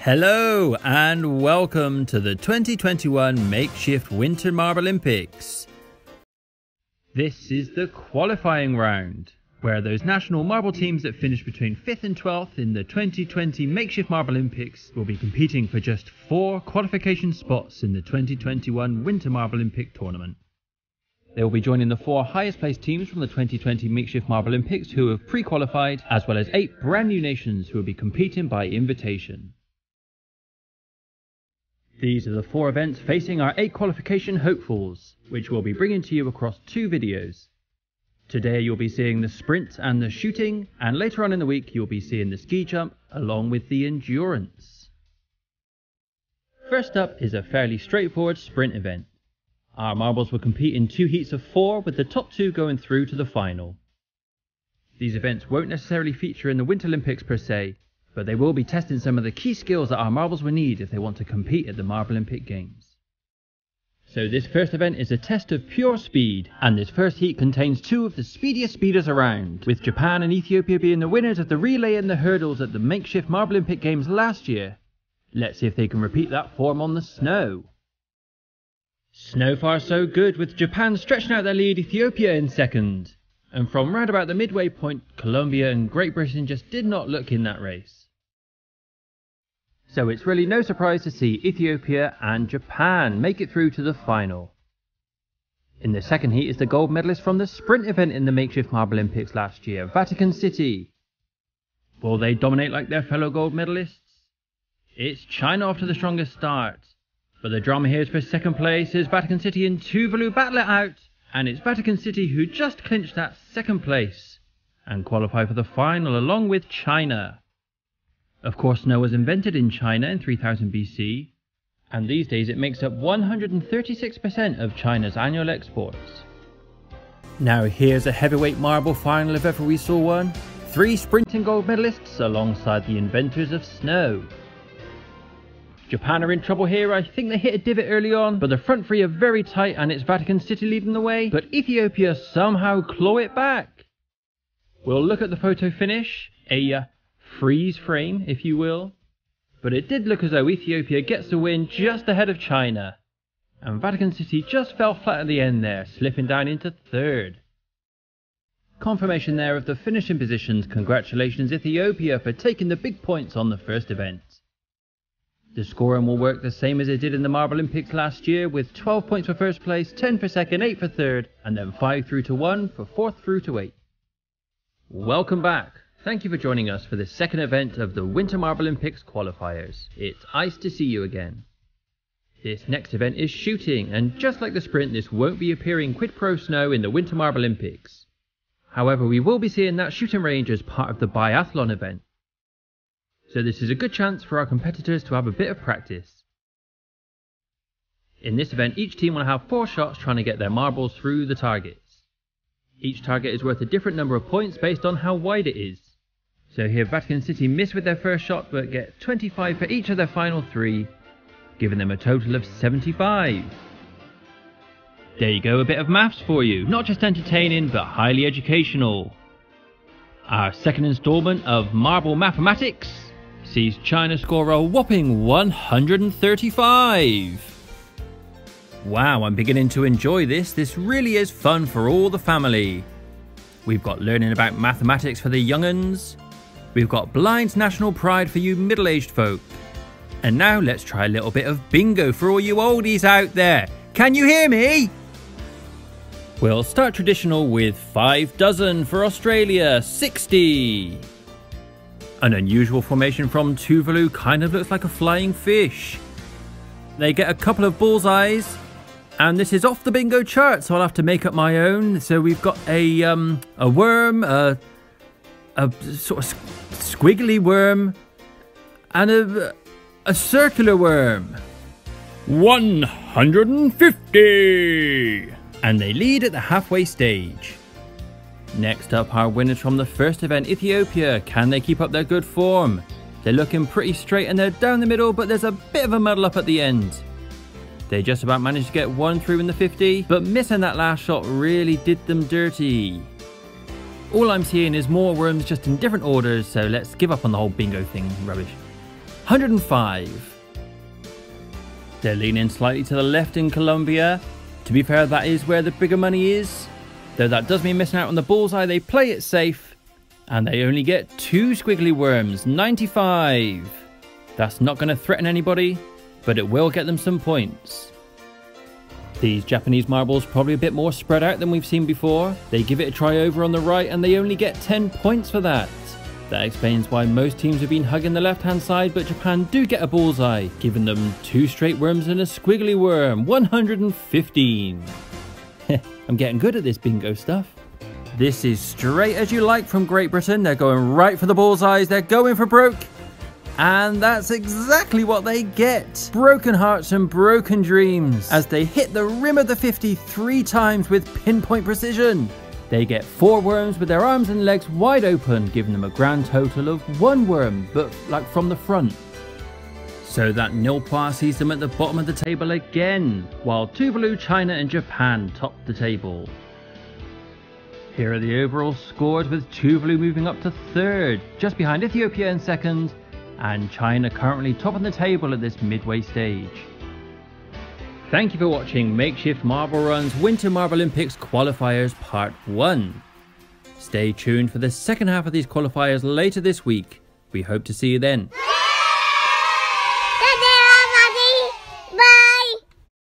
Hello and welcome to the 2021 Makeshift Winter Marblympics. This is the qualifying round, where those national marble teams that finish between 5th and 12th in the 2020 Makeshift Marblympics will be competing for just 4 qualification spots in the 2021 Winter Marblympic tournament. They will be joining the 4 highest placed teams from the 2020 Makeshift Marblympics who have pre-qualified, as well as 8 brand new nations who will be competing by invitation. These are the 4 events facing our 8 qualification hopefuls, which we'll be bringing to you across 2 videos. Today you'll be seeing the sprint and the shooting, and later on in the week you'll be seeing the ski jump along with the endurance. First up is a fairly straightforward sprint event. Our marbles will compete in 2 heats of 4, with the top 2 going through to the final. These events won't necessarily feature in the Winter Olympics per se, but they will be testing some of the key skills that our marbles will need if they want to compete at the Marblympic Games. So this first event is a test of pure speed, and this first heat contains 2 of the speediest speeders around, with Japan and Ethiopia being the winners of the relay and the hurdles at the Makeshift Marblympic Games last year. Let's see if they can repeat that form on the snow. So far so good, with Japan stretching out their lead, Ethiopia in second. And from round about the midway point, Colombia and Great Britain just did not look in that race. So it's really no surprise to see Ethiopia and Japan make it through to the final. In the second heat is the gold medalist from the sprint event in the Makeshift Marblympics last year, Vatican City. Will they dominate like their fellow gold medalists? It's China off to the strongest start. But the drama here is for second place is Vatican City and Tuvalu battle it out. And it's Vatican City who just clinched that second place and qualify for the final along with China. Of course, snow was invented in China in 3000 BC, and these days it makes up 136% of China's annual exports. Now here's a heavyweight marble final if ever we saw one. 3 sprinting gold medalists alongside the inventors of snow. Japan are in trouble here. I think they hit a divot early on, but the front 3 are very tight and it's Vatican City leading the way, but Ethiopia somehow claw it back. We'll look at the photo finish, a freeze frame if you will, but it did look as though Ethiopia gets the win just ahead of China, and Vatican City just fell flat at the end there, slipping down into 3rd. Confirmation there of the finishing positions. Congratulations Ethiopia for taking the big points on the first event. The scoring will work the same as it did in the Marblympics last year, with 12 points for first place, 10 for second, 8 for third, and then 5 through to 1 for 4th through to 8. Welcome back. Thank you for joining us for the second event of the Winter Marblympics Qualifiers. It's nice to see you again. This next event is shooting, and just like the sprint, this won't be appearing quid pro snow in the Winter Marblympics. However, we will be seeing that shooting range as part of the biathlon event. So this is a good chance for our competitors to have a bit of practice. In this event, each team will have 4 shots trying to get their marbles through the targets. Each target is worth a different number of points based on how wide it is. So here Vatican City miss with their first shot but get 25 for each of their final 3, giving them a total of 75. There you go, a bit of maths for you, not just entertaining but highly educational. Our second instalment of Marble Mathematics sees China score a whopping 135. Wow, I'm beginning to enjoy this. This really is fun for all the family. We've got learning about mathematics for the young'uns. We've got blind national pride for you middle-aged folk. And now let's try a little bit of bingo for all you oldies out there. Can you hear me? We'll start traditional with 5 dozen for Australia, 60. An unusual formation from Tuvalu, kind of looks like a flying fish. They get a couple of bullseyes, and this is off the bingo chart, so I'll have to make up my own. So we've got a worm, a sort of squiggly worm, and a circular worm. 150! And they lead at the halfway stage. Next up, our winners from the first event, Ethiopia. Can they keep up their good form? They're looking pretty straight and they're down the middle, but there's a bit of a muddle up at the end. They just about managed to get 1 through in the 50, but missing that last shot really did them dirty. All I'm seeing is more worms just in different orders, so let's give up on the whole bingo thing rubbish. 105. They're leaning slightly to the left in Colombia. To be fair, that is where the bigger money is. Though that does mean missing out on the bullseye, they play it safe. And they only get 2 squiggly worms, 95. That's not going to threaten anybody, but it will get them some points. These Japanese marbles probably a bit more spread out than we've seen before. They give it a try over on the right and they only get 10 points for that. That explains why most teams have been hugging the left hand side, but Japan do get a bullseye, giving them 2 straight worms and a squiggly worm, 115. I'm getting good at this bingo stuff. This is straight as you like from Great Britain. They're going right for the bullseyes, they're going for broke. And that's exactly what they get. Broken hearts and broken dreams as they hit the rim of the 50 3 times with pinpoint precision. They get 4 worms with their arms and legs wide open, giving them a grand total of 1 worm, but like from the front. So that nil point sees them at the bottom of the table again, while Tuvalu, China and Japan top the table. Here are the overall scores, with Tuvalu moving up to 3rd, just behind Ethiopia in 2nd, and China currently top of the table at this midway stage. Thank you for watching Makeshift Marble Run's Winter Marblympics Qualifiers Part 1. Stay tuned for the second half of these qualifiers later this week. We hope to see you then.